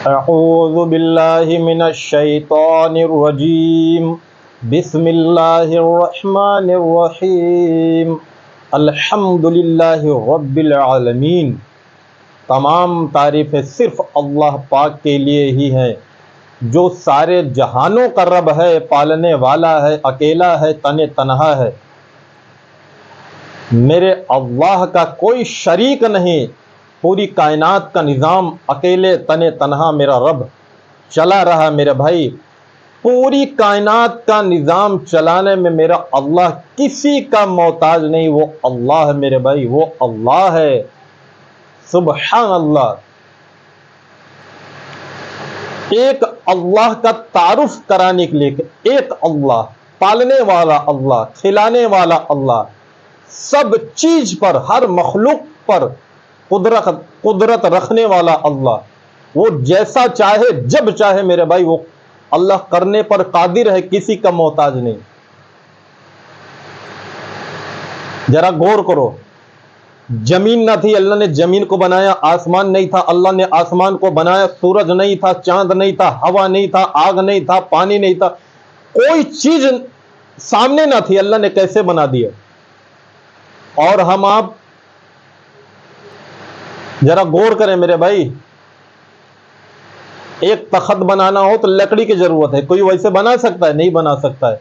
اعوذ باللہ من الشیطان الرجیم بسم اللہ الرحمن الرحیم الحمد للہ رب العالمین۔ تمام تعریفیں صرف اللہ پاک کے لیے ہی ہیں جو سارے جہانوں کا رب ہے، پالنے والا ہے، اکیلا ہے، تن تنہا ہے۔ میرے اللہ کا کوئی شریک نہیں، پوری کائنات کا نظام اکیلے تن تنہا میرا رب چلا رہا۔ میرے بھائی، پوری کائنات کا نظام چلانے میں میرا اللہ کسی کا محتاج نہیں، وہ اللہ ہے میرے بھائی، وہ اللہ ہے۔ سبحان اللہ۔ ایک اللہ کا تعارف کرانے کے لیے، ایک اللہ، پالنے والا اللہ، کھلانے والا اللہ، سب چیز پر، ہر مخلوق پر قدرت رکھنے والا اللہ، وہ جیسا چاہے جب چاہے میرے بھائی وہ اللہ کرنے پر قادر ہے، کسی کا محتاج نہیں۔ ذرا غور کرو، زمین نہ تھی، اللہ نے زمین کو بنایا، آسمان نہیں تھا، اللہ نے آسمان کو بنایا، سورج نہیں تھا، چاند نہیں تھا، ہوا نہیں تھا، آگ نہیں تھا، پانی نہیں تھا، کوئی چیز سامنے نہ تھی، اللہ نے کیسے بنا دیا۔ اور ہم آپ ذرا غور کریں میرے بھائی، ایک تخت بنانا ہو تو لکڑی کی ضرورت ہے، کوئی ویسے بنا سکتا ہے؟ نہیں بنا سکتا ہے۔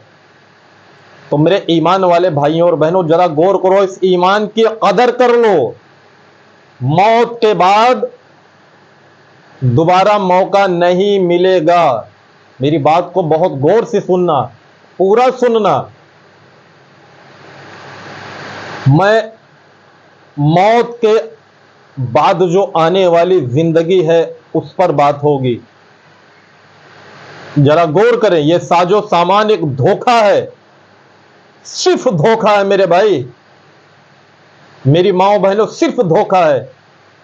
تو میرے ایمان والے بھائیوں اور بہنوں، ذرا غور کرو، اس ایمان کی قدر کر لو۔ موت کے بعد دوبارہ موقع نہیں ملے گا۔ میری بات کو بہت غور سے سننا، پورا سننا۔ میں موت کے بعد جو آنے والی زندگی ہے اس پر بات ہوگی۔ ذرا غور کریں، یہ ساز و سامان ایک دھوکہ ہے، صرف دھوکہ ہے میرے بھائی، میری ماؤں بہنوں، صرف دھوکہ ہے۔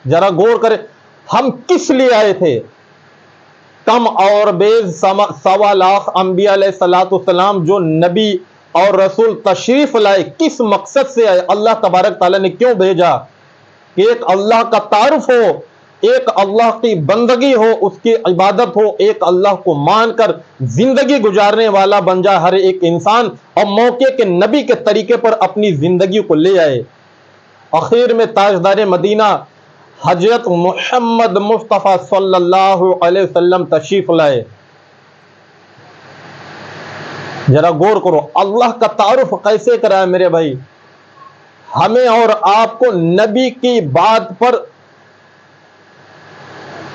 ذرا غور کریں، ہم کس لیے آئے تھے؟ کم اور بیز 1.25 انبیاء علیہ الصلوۃ والسلام جو نبی اور رسول تشریف لائے، کس مقصد سے آئے؟ اللہ تبارک تعالیٰ نے کیوں بھیجا؟ کہ ایک اللہ کا تعارف ہو، ایک اللہ کی بندگی ہو، اس کی عبادت ہو، ایک اللہ کو مان کر زندگی گزارنے والا بن جائے ہر ایک انسان، اور موقع کے نبی کے طریقے پر اپنی زندگی کو لے آئے۔ اخیر میں تاجدار مدینہ حضرت محمد مصطفیٰ صلی اللہ علیہ وسلم تشریف لائے۔ ذرا غور کرو، اللہ کا تعارف کیسے کرائے میرے بھائی؟ ہمیں اور آپ کو نبی کی بات پر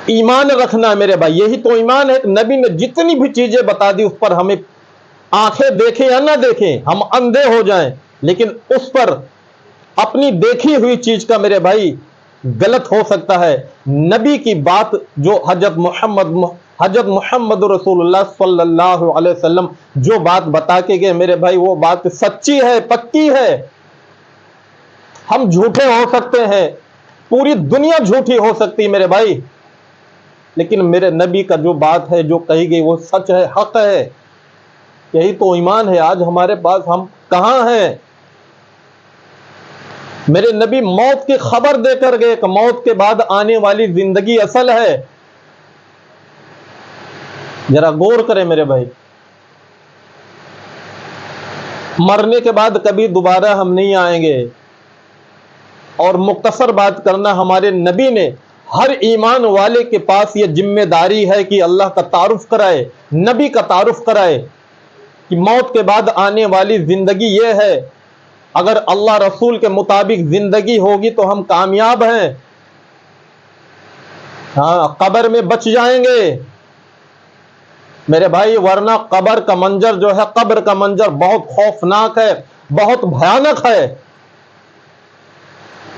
ایمان رکھنا ہے میرے بھائی، یہی تو ایمان ہے۔ نبی نے جتنی بھی چیزیں بتا دی اس پر ہمیں آنکھیں دیکھیں یا نہ دیکھیں، ہم اندھے ہو جائیں، لیکن اس پر اپنی دیکھی ہوئی چیز کا میرے بھائی غلط ہو سکتا ہے۔ نبی کی بات جو حضرت محمد رسول اللہ صلی اللہ علیہ وسلم جو بات بتا کے گئے میرے بھائی، وہ بات سچی ہے، پکی ہے۔ ہم جھوٹے ہو سکتے ہیں، پوری دنیا جھوٹی ہو سکتی میرے بھائی، لیکن میرے نبی کا جو بات ہے، جو کہی گئی، وہ سچ ہے، حق ہے۔ یہی تو ایمان ہے۔ آج ہمارے پاس ہم کہاں ہیں؟ میرے نبی موت کی خبر دے کر گئے کہ موت کے بعد آنے والی زندگی اصل ہے۔ ذرا غور کریں میرے بھائی، مرنے کے بعد کبھی دوبارہ ہم نہیں آئیں گے۔ اور مختصر بات کرنا، ہمارے نبی نے ہر ایمان والے کے پاس یہ ذمہ داری ہے کہ اللہ کا تعارف کرائے، نبی کا تعارف کرائے کہ موت کے بعد آنے والی زندگی یہ ہے۔ اگر اللہ رسول کے مطابق زندگی ہوگی تو ہم کامیاب ہیں، ہاں، قبر میں بچ جائیں گے میرے بھائی، ورنہ قبر کا منظر جو ہے، قبر کا منظر بہت خوفناک ہے، بہت بھیانک ہے۔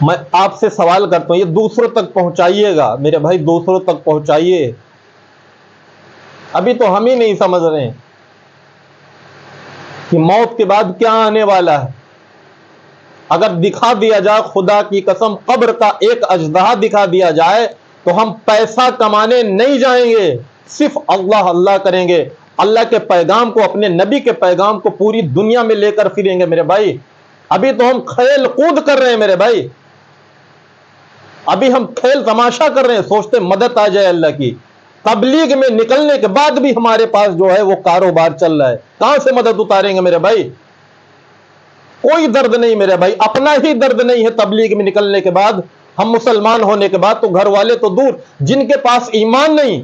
میں آپ سے سوال کرتا ہوں، یہ دوسروں تک پہنچائیے گا میرے بھائی، دوسروں تک پہنچائیے۔ ابھی تو ہم ہی نہیں سمجھ رہے ہیں کہ موت کے بعد کیا آنے والا ہے۔ اگر دکھا دیا جائے، خدا کی قسم، قبر کا ایک اژدہا دکھا دیا جائے تو ہم پیسہ کمانے نہیں جائیں گے، صرف اللہ اللہ کریں گے، اللہ کے پیغام کو، اپنے نبی کے پیغام کو پوری دنیا میں لے کر پھریں گے میرے بھائی۔ ابھی تو ہم کھیل کود کر رہے ہیں میرے بھائی، ابھی ہم کھیل تماشا کر رہے ہیں، سوچتے مدد آ جائے اللہ کی، تبلیغ میں نکلنے کے بعد بھی ہمارے پاس جو ہے وہ کاروبار چل رہا ہے. کہاں سے مدد اتاریں گے میرے بھائی؟ کوئی درد نہیں میرے بھائی، اپنا ہی درد نہیں ہے تبلیغ میں نکلنے کے بعد. ہم مسلمان ہونے کے بعد تو گھر والے تو دور، جن کے پاس ایمان نہیں،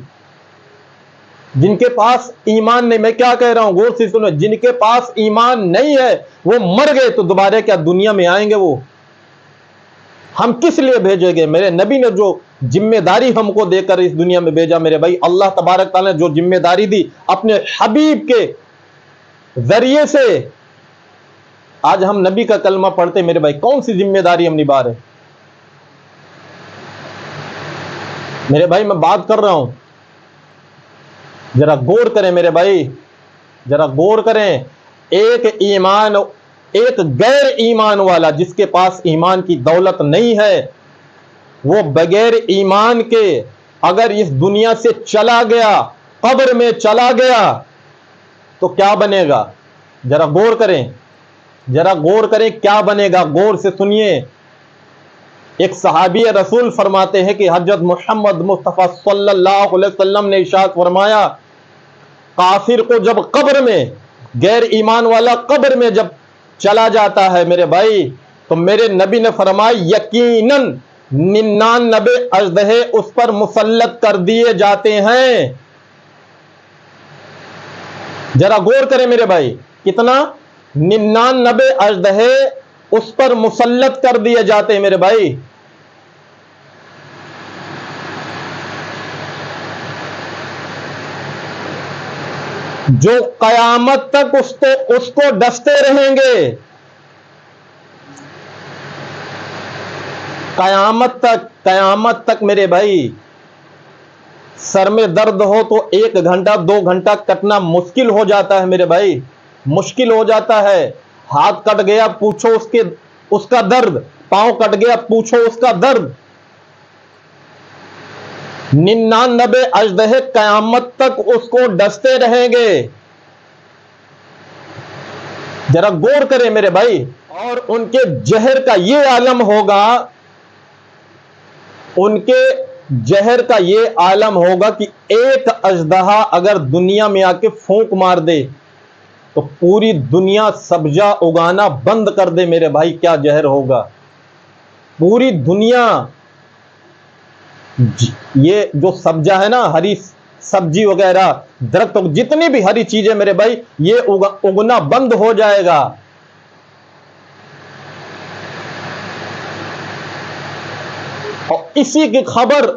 جن کے پاس ایمان نہیں، میں کیا کہہ رہا ہوں غور سے سنو، جن کے پاس ایمان نہیں ہے وہ مر گئے تو دوبارہ کیا دنیا میں آئیں گے؟ وہ ہم کس لیے بھیجے گئے؟ میرے نبی نے جو ذمہ داری ہم کو دے کر اس دنیا میں بھیجا میرے بھائی، اللہ تبارک تعالیٰ نے جو ذمہ داری دی اپنے حبیب کے ذریعے سے، آج ہم نبی کا کلمہ پڑھتے میرے بھائی، کون سی ذمہ داری ہم نبھا رہے؟ میرے بھائی میں بات کر رہا ہوں، ذرا غور کریں میرے بھائی، ذرا غور کریں. ایک غیر ایمان والا جس کے پاس ایمان کی دولت نہیں ہے، وہ بغیر ایمان کے اگر اس دنیا سے چلا گیا، قبر میں چلا گیا تو کیا بنے گا؟ ذرا غور کریں، ذرا غور کریں کیا بنے گا، غور سے سنیے. ایک صحابی رسول فرماتے ہیں کہ حضرت محمد مصطفیٰ صلی اللہ علیہ وسلم نے ارشاد فرمایا، کافر کو جب قبر میں، غیر ایمان والا قبر میں جب چلا جاتا ہے میرے بھائی، تو میرے نبی نے فرمایا یقیناً 99 اژدہے اس پر مسلط کر دیے جاتے ہیں. ذرا غور کریں میرے بھائی، کتنا؟ 99 اژدہے اس پر مسلط کر دیے جاتے ہیں میرے بھائی. جو قیامت تک اس کو ڈستے رہیں گے، قیامت تک میرے بھائی. سر میں درد ہو تو 1 گھنٹہ 2 گھنٹہ کٹنا مشکل ہو جاتا ہے میرے بھائی، مشکل ہو جاتا ہے. ہاتھ کٹ گیا پوچھو اس کا درد، پاؤں کٹ گیا پوچھو اس کا درد. 99 اژدہے قیامت تک اس کو ڈستے رہیں گے. ذرا غور کریں میرے بھائی. اور ان کے زہر کا یہ عالم ہوگا، ان کے زہر کا یہ عالم ہوگا کہ ایک اژدہا اگر دنیا میں آ کے پھونک مار دے تو پوری دنیا سبزہ اگانا بند کر دے میرے بھائی. کیا زہر ہوگا؟ پوری دنیا، یہ جو سبزہ ہے نا، ہری سبزی وغیرہ، درخت، جتنی بھی ہری چیزیں میرے بھائی، یہ اگنا بند ہو جائے گا. اور اسی کی خبر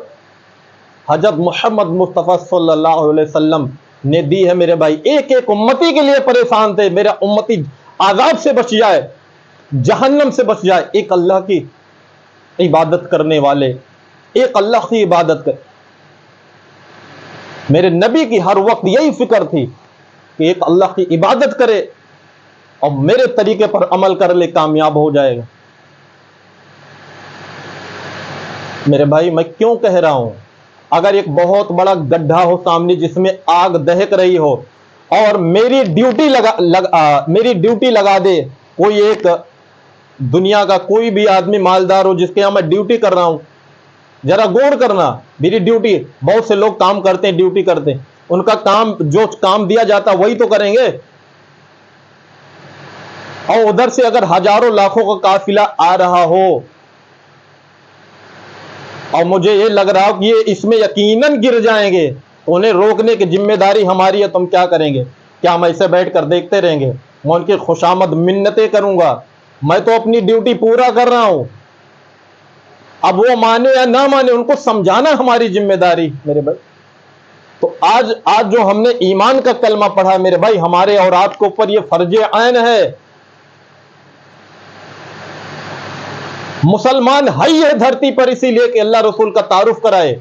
حضرت محمد مصطفیٰ صلی اللہ علیہ وسلم نے دی ہے میرے بھائی. ایک ایک امتی کے لیے پریشان تھے، میرا امتی عذاب سے بچ جائے، جہنم سے بچ جائے. ایک اللہ کی عبادت کرنے والے، ایک اللہ کی عبادت کر. میرے نبی کی ہر وقت یہی فکر تھی کہ ایک اللہ کی عبادت کرے اور میرے طریقے پر عمل کر لے، کامیاب ہو جائے گا. میرے بھائی میں کیوں کہہ رہا ہوں، اگر ایک بہت بڑا گڈھا ہو سامنے جس میں آگ دہک رہی ہو اور میری ڈیوٹی لگا دے کوئی ایک دنیا کا کوئی بھی آدمی مالدار ہو جس کے یہاں میں ڈیوٹی کر رہا ہوں، ذرا غور کرنا، میری ڈیوٹی، بہت سے لوگ کام کرتے ہیں، ڈیوٹی کرتے ہیں، ان کا کام جو کام دیا جاتا وہی تو کریں گے. اور ادھر سے اگر ہزاروں لاکھوں کا قافلہ آ رہا ہو اور مجھے یہ لگ رہا ہو کہ یہ اس میں یقیناً گر جائیں گے، تو انہیں روکنے کی ذمہ داری ہماری ہے. تم کیا کریں گے؟ کیا ہم ایسے بیٹھ کر دیکھتے رہیں گے؟ میں ان کی خوشامد منتیں کروں گا. میں تو اپنی ڈیوٹی پورا کر رہا ہوں، اب وہ مانے یا نہ مانے ان کو سمجھانا ہماری ذمہ داری میرے بھائی. تو آج جو ہم نے ایمان کا کلمہ پڑھا ہے میرے بھائی، ہمارے اور آپ کے اوپر یہ فرض عین ہے. مسلمان ہے دھرتی پر اسی لیے کہ اللہ رسول کا تعارف کرائے،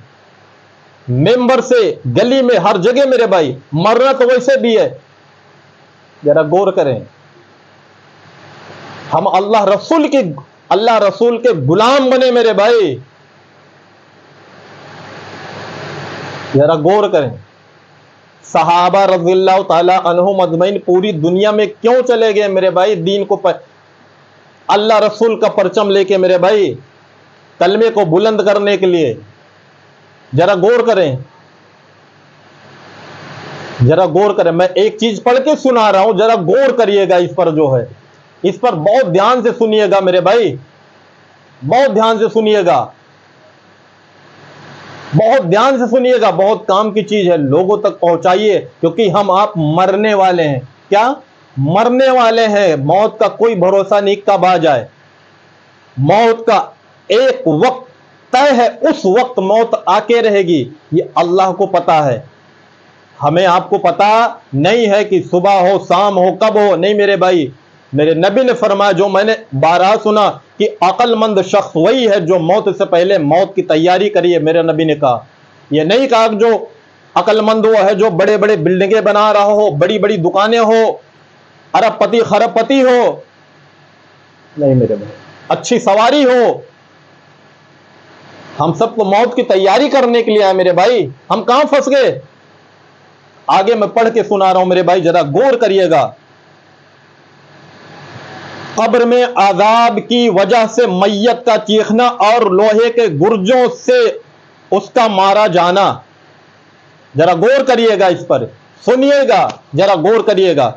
ممبر سے، گلی میں، ہر جگہ میرے بھائی. مرنا تو ویسے بھی ہے. ذرا غور کریں، ہم اللہ رسول کے غلام بنے میرے بھائی. ذرا غور کریں، صحابہ رضی اللہ تعالی عنہم اجمعین پوری دنیا میں کیوں چلے گئے میرے بھائی؟ دین کو اللہ رسول کا پرچم لے کے میرے بھائی، کلمے کو بلند کرنے کے لیے. ذرا غور کریں، ذرا غور کریں، میں ایک چیز پڑھ کے سنا رہا ہوں، ذرا غور کریے گا اس پر، جو ہے اس پر بہت دھیان سے سنیے گا میرے بھائی، بہت دھیان سے سنیے گا، بہت دھیان سے سنیے گا، بہت کام کی چیز ہے، لوگوں تک پہنچائیے، کیونکہ ہم آپ مرنے والے ہیں۔ کیا؟ مرنے والے ہیں، موت کا کوئی بھروسہ نہیں کب آ جائے، موت کا ایک وقت طے ہے، اس وقت موت آ کے رہے گی، یہ اللہ کو پتا ہے، ہمیں آپ کو پتا نہیں ہے کہ صبح ہو شام ہو کب ہو، نہیں میرے بھائی۔ میرے نبی نے فرمایا، جو میں نے بارہا سنا، کہ عقل مند شخص وہی ہے جو موت سے پہلے موت کی تیاری کریے، میرے نبی نے کہا، یہ نہیں کہا کہ جو عقل مند وہ ہے جو بڑے بڑے بلڈنگیں بنا رہا ہو، بڑی بڑی دکانیں ہو، ارب پتی خرب پتی ہو، نہیں میرے بھائی، اچھی سواری ہو۔ ہم سب کو موت کی تیاری کرنے کے لیے آئے میرے بھائی، ہم کہاں پھنس گئے؟ آگے میں پڑھ کے سنا رہا ہوں میرے بھائی، ذرا غور کریے گا۔ قبر میں عذاب کی وجہ سے میت کا چیخنا اور لوہے کے گرجوں سے اس کا مارا جانا، ذرا غور کریے گا، اس پر سنیے گا، ذرا غور کریے گا۔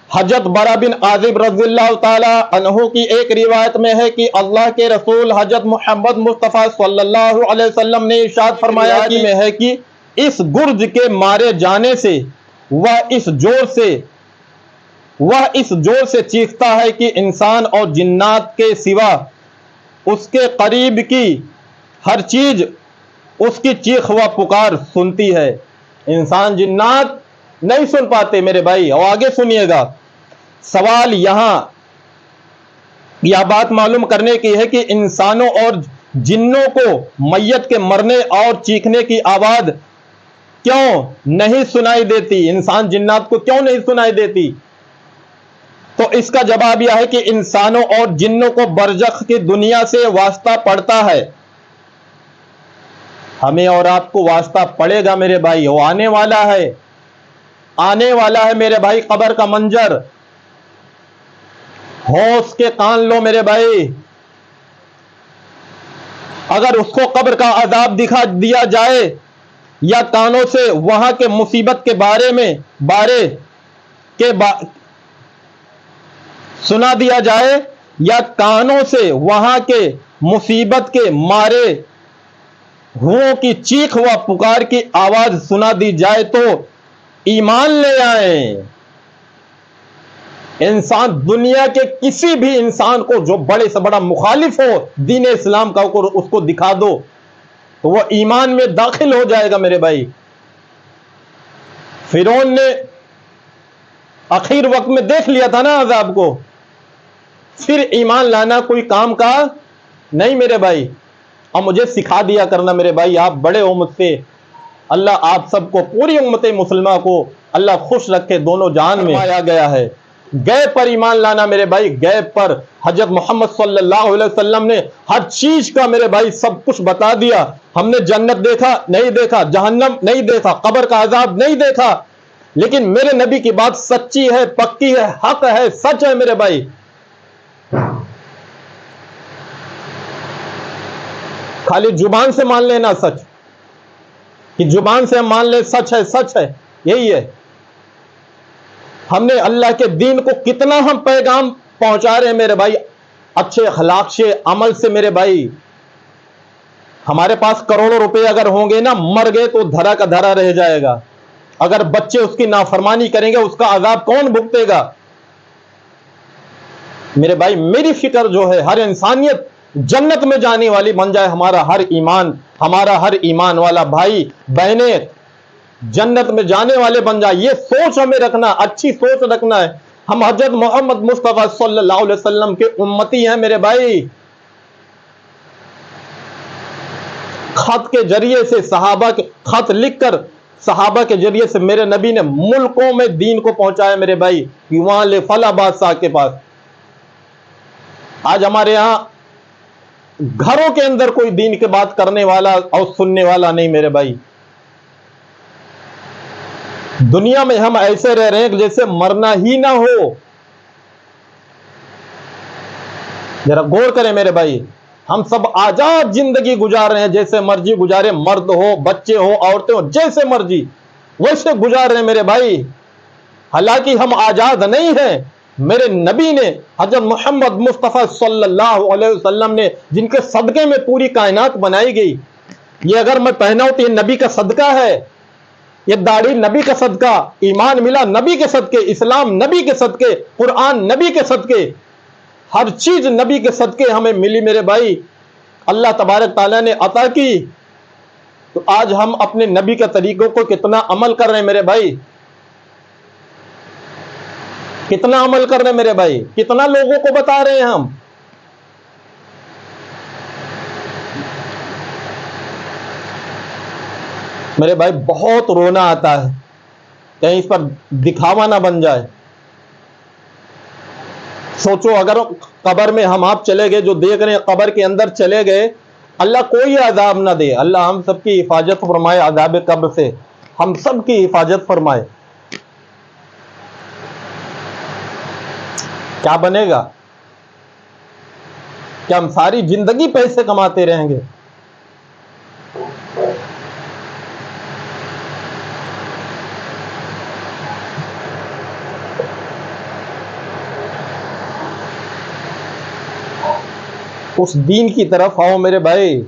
حضرت برا بن عازب رضی اللہ تعالی عنہ کی ایک روایت میں ہے کہ اللہ کے رسول حضرت محمد مصطفیٰ صلی اللہ علیہ وسلم نے ارشاد فرمایا کہ میں ہے کہ اس گرج کے مارے جانے سے وہ اس جور سے چیختا ہے کہ انسان اور جنات کے سوا اس کے قریب کی ہر چیز اس کی چیخ و پکار سنتی ہے، انسان جنات نہیں سن پاتے میرے بھائی۔ اور آگے سنیے گا، سوال یہاں یہ بات معلوم کرنے کی ہے کہ انسانوں اور جنوں کو میت کے مرنے اور چیخنے کی آواز کیوں نہیں سنائی دیتی، انسان جنات کو کیوں نہیں سنائی دیتی؟ تو اس کا جواب یہ ہے کہ انسانوں اور جنوں کو برزخ کی دنیا سے واسطہ پڑتا ہے، ہمیں اور آپ کو واسطہ پڑے گا میرے بھائی، وہ آنے والا ہے، آنے والا ہے میرے بھائی، قبر کا منظر، ہوش کے کان لو میرے بھائی۔ اگر اس کو قبر کا عذاب دکھا دیا جائے یا کانوں سے وہاں کے مصیبت کے بارے سنا دیا جائے، یا کانوں سے وہاں کے مصیبت کے مارے ہوں کی چیخ و پکار کی آواز سنا دی جائے تو ایمان لے آئیں۔ انسان دنیا کے کسی بھی انسان کو جو بڑے سے بڑا مخالف ہو دین اسلام کا، اس کو دکھا دو تو وہ ایمان میں داخل ہو جائے گا میرے بھائی۔ فرعون نے آخر وقت میں دیکھ لیا تھا نا عذاب کو، پھر ایمان لانا کوئی کام کا نہیں میرے بھائی۔ اور مجھے سکھا دیا کرنا میرے بھائی، آپ بڑے ہو مجھ سے، اللہ آپ سب کو، پوری امت مسلمہ کو اللہ خوش رکھے، دونوں جہان میں آیا گیا ہے۔ غیب پر ایمان لانا میرے بھائی، غیب پر حضرت محمد صلی اللہ علیہ وسلم نے ہر چیز کا میرے بھائی سب کچھ بتا دیا۔ ہم نے جنت دیکھا نہیں دیکھا، جہنم نہیں دیکھا، قبر کا عذاب نہیں دیکھا، لیکن میرے نبی کی بات سچی ہے، پکی ہے، حق ہے، سچ ہے میرے بھائی۔ خالی زبان سے مان لینا سچ، کہ زبان سے مان لے سچ ہے، سچ ہے، یہی ہے۔ ہم نے اللہ کے دین کو کتنا ہم پیغام پہنچا رہے ہیں میرے بھائی، اچھے اخلاق سے، عمل سے میرے بھائی۔ ہمارے پاس کروڑوں روپے اگر ہوں گے نا، مر گئے تو دھرا کا دھرا رہ جائے گا، اگر بچے اس کی نافرمانی کریں گے اس کا عذاب کون بھگتے گا میرے بھائی؟ میری فکر جو ہے ہر انسانیت جنت میں جانے والی بن جائے، ہمارا ہر ایمان والا بھائی بہنیں جنت میں جانے والے بن جائے، یہ سوچ ہمیں رکھنا، اچھی سوچ رکھنا ہے۔ ہم حضرت محمد مصطفیٰ صلی اللہ علیہ وسلم کے امتی ہیں میرے بھائی۔ خط کے ذریعے سے خط لکھ کر صحابہ کے ذریعے سے میرے نبی نے ملکوں میں دین کو پہنچایا میرے بھائی، وہاں لے فلا بادشاہ کے پاس۔ آج ہمارے ہاں گھروں کے اندر کوئی دین کی بات کرنے والا اور سننے والا نہیں میرے بھائی۔ دنیا میں ہم ایسے رہ رہے ہیں کہ جیسے مرنا ہی نہ ہو۔ ذرا غور کریں میرے بھائی، ہم سب آزاد زندگی گزار رہے ہیں، جیسے مرضی گزارے، مرد ہو، بچے ہو، عورتیں ہو، جیسے مرضی۔ ویسے گزار رہے ہیں میرے بھائی. حالانکہ ہم آزاد نہیں ہیں. میرے نبی نے حضرت محمد مصطفیٰ صلی اللہ علیہ وسلم نے جن کے صدقے میں پوری کائنات بنائی گئی, یہ اگر میں پہنا ہوں تو یہ نبی کا صدقہ ہے. یہ داڑھی نبی کا صدقہ, ایمان ملا نبی کے صدقے, اسلام نبی کے صدقے, قرآن نبی کے صدقے, ہر چیز نبی کے صدقے ہمیں ملی میرے بھائی. اللہ تبارک تعالیٰ نے عطا کی, تو آج ہم اپنے نبی کے طریقوں کو کتنا عمل کر رہے ہیں میرے بھائی, کتنا عمل کر رہے ہیں میرے بھائی, کتنا لوگوں کو بتا رہے ہیں ہم. میرے بھائی بہت رونا آتا ہے, کہیں اس پر دکھاوا نہ بن جائے. سوچو اگر قبر میں ہم آپ چلے گئے, جو دیکھ رہے ہیں قبر کے اندر چلے گئے, اللہ کوئی عذاب نہ دے, اللہ ہم سب کی حفاظت فرمائے عذاب قبر سے, ہم سب کی حفاظت فرمائے. کیا بنے گا؟ کیا ہم ساری زندگی پیسے کماتے رہیں گے؟ اس دین کی طرف آؤ میرے بھائی,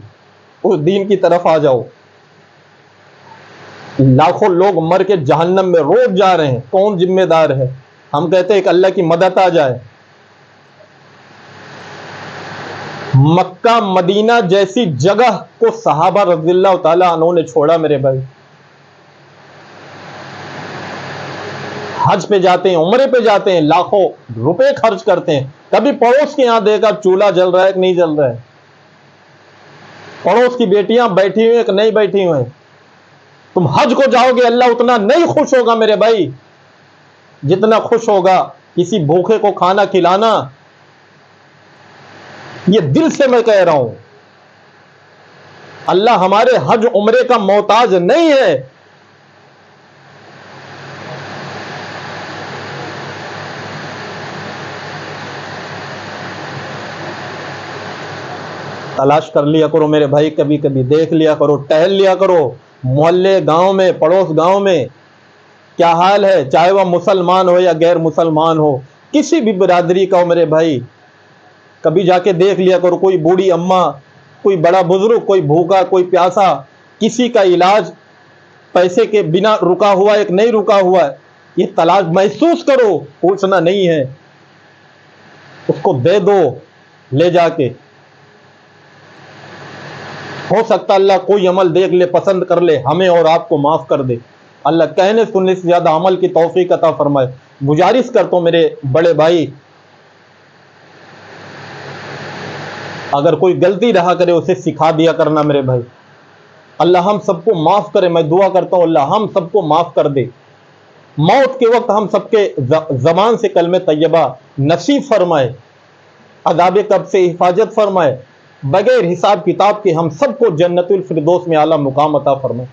اس دین کی طرف آ جاؤ. لاکھوں لوگ مر کے جہنم میں روز جا رہے ہیں, کون ذمہ دار ہے؟ ہم کہتے ہیں کہ اللہ کی مدد آ جائے. مکہ مدینہ جیسی جگہ کو صحابہ رضی اللہ تعالیٰ عنہ نے چھوڑا میرے بھائی. حج پہ جاتے ہیں, عمرے پہ جاتے ہیں, لاکھوں روپے خرچ کرتے ہیں. کبھی پڑوس کے یہاں دیکھا چولہا جل رہا ہے کہ نہیں جل رہا ہے, پڑوس کی بیٹیاں بیٹھی ہوئی ہیں کہ نہیں بیٹھی ہوئی ہیں. تم حج کو جاؤ گے, اللہ اتنا نہیں خوش ہوگا میرے بھائی جتنا خوش ہوگا کسی بھوکے کو کھانا کھلانا. یہ دل سے میں کہہ رہا ہوں, اللہ ہمارے حج عمرے کا محتاج نہیں ہے. تلاش کر لیا کرو میرے بھائی, کبھی کبھی دیکھ لیا کرو, ٹہل لیا کرو محلے گاؤں میں, پڑوس گاؤں میں کیا حال ہے, چاہے وہ مسلمان ہو یا غیر مسلمان ہو, کسی بھی برادری کا ہو میرے بھائی. کبھی جا کے دیکھ لیا کرو, کوئی بوڑھی اماں, کوئی بڑا بزرگ, کوئی بھوکا, کوئی پیاسا, کسی کا علاج پیسے کے بنا رکا ہوا ہے کہ نہیں رکا ہوا ہے, یہ تلاش محسوس کرو, پوچھنا نہیں ہے, اس کو دے دو لے جا کے. ہو سکتا اللہ کوئی عمل دیکھ لے, پسند کر لے, ہمیں اور آپ کو معاف کر دے. اللہ کہنے سننے سے زیادہ عمل کی توفیق عطا فرمائے. گزارش کرتا ہوں میرے بڑے بھائی, اگر کوئی غلطی رہا کرے اسے سکھا دیا کرنا میرے بھائی. اللہ ہم سب کو معاف کرے, میں دعا کرتا ہوں اللہ ہم سب کو معاف کر دے. موت کے وقت ہم سب کے زبان سے کلمہ طیبہ نصیب فرمائے, عذاب قبر سے حفاظت فرمائے, بغیر حساب کتاب کے ہم سب کو جنت الفردوس میں اعلیٰ مقام عطا فرمائے.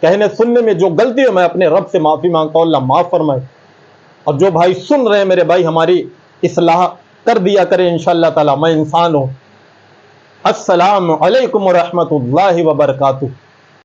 کہنے سننے میں جو غلطی ہے میں اپنے رب سے معافی مانگتا ہوں, اللہ معاف فرمائے. اور جو بھائی سن رہے ہیں میرے بھائی ہماری اصلاح کر دیا کرے انشاءاللہ تعالی. میں انسان ہوں. السلام علیکم ورحمۃ اللہ وبرکاتہ.